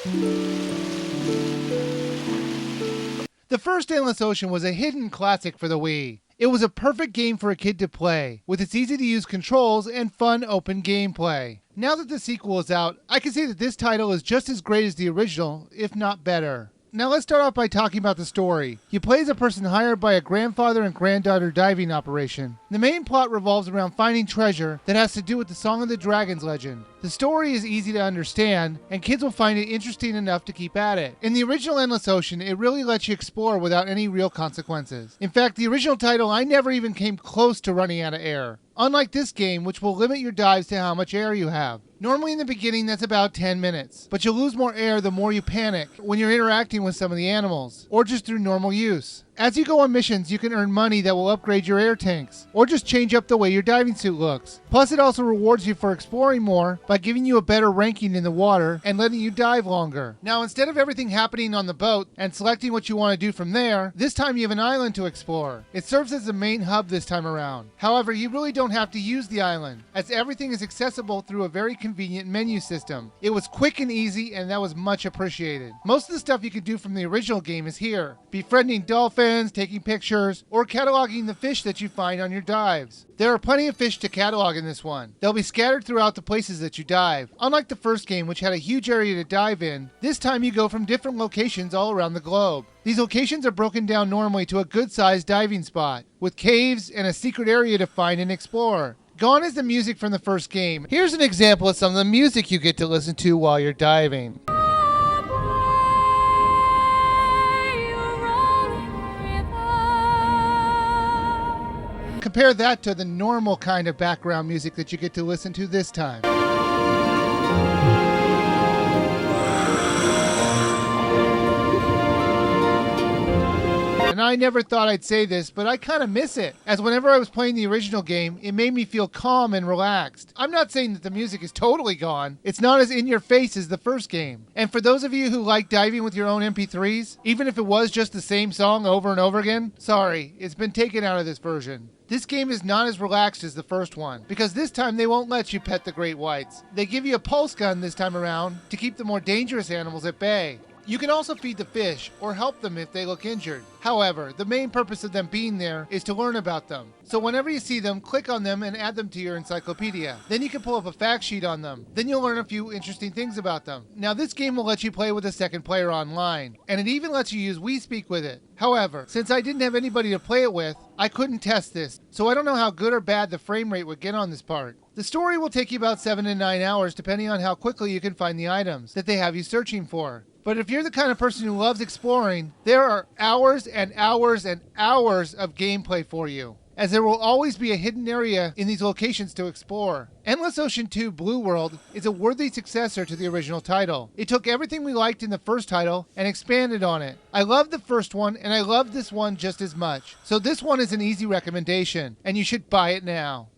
The first Endless Ocean was a hidden classic for the Wii. It was a perfect game for a kid to play, with its easy-to-use controls and fun open gameplay. Now that the sequel is out, I can say that this title is just as great as the original, if not better. Now let's start off by talking about the story. You play as a person hired by a grandfather and granddaughter diving operation. The main plot revolves around finding treasure that has to do with the Song of the Dragons legend. The story is easy to understand, and kids will find it interesting enough to keep at it. In the original Endless Ocean, it really lets you explore without any real consequences. In fact, the original title, I never even came close to running out of air. Unlike this game, which will limit your dives to how much air you have. Normally in the beginning that's about 10 minutes, but you'll lose more air the more you panic when you're interacting with some of the animals, or just through normal use. As you go on missions, you can earn money that will upgrade your air tanks, or just change up the way your diving suit looks. Plus, it also rewards you for exploring more by giving you a better ranking in the water and letting you dive longer. Now, instead of everything happening on the boat and selecting what you want to do from there, this time you have an island to explore. It serves as the main hub this time around. However, you really don't have to use the island, as everything is accessible through a very convenient menu system. It was quick and easy, and that was much appreciated. Most of the stuff you can do from the original game is here. Befriending dolphins, taking pictures, or cataloging the fish that you find on your dives. There are plenty of fish to catalog in this one. They'll be scattered throughout the places that you dive. Unlike the first game, which had a huge area to dive in, this time you go from different locations all around the globe. These locations are broken down normally to a good-sized diving spot, with caves and a secret area to find and explore. Gone is the music from the first game. Here's an example of some of the music you get to listen to while you're diving. Compare that to the normal kind of background music that you get to listen to this time. And I never thought I'd say this, but I kind of miss it, as whenever I was playing the original game, it made me feel calm and relaxed. I'm not saying that the music is totally gone. It's not as in your face as the first game. And for those of you who like diving with your own MP3s, even if it was just the same song over and over again, sorry, it's been taken out of this version. This game is not as relaxed as the first one, because this time they won't let you pet the great whites. They give you a pulse gun this time around to keep the more dangerous animals at bay. You can also feed the fish, or help them if they look injured. However, the main purpose of them being there is to learn about them. So whenever you see them, click on them and add them to your encyclopedia. Then you can pull up a fact sheet on them. Then you'll learn a few interesting things about them. Now this game will let you play with a second player online, and it even lets you use WeSpeak with it. However, since I didn't have anybody to play it with, I couldn't test this, so I don't know how good or bad the frame rate would get on this part. The story will take you about 7 to 9 hours depending on how quickly you can find the items that they have you searching for. But if you're the kind of person who loves exploring, there are hours and hours and hours of gameplay for you, as there will always be a hidden area in these locations to explore. Endless Ocean 2 Blue World is a worthy successor to the original title. It took everything we liked in the first title and expanded on it. I loved the first one, and I love this one just as much. So this one is an easy recommendation, and you should buy it now.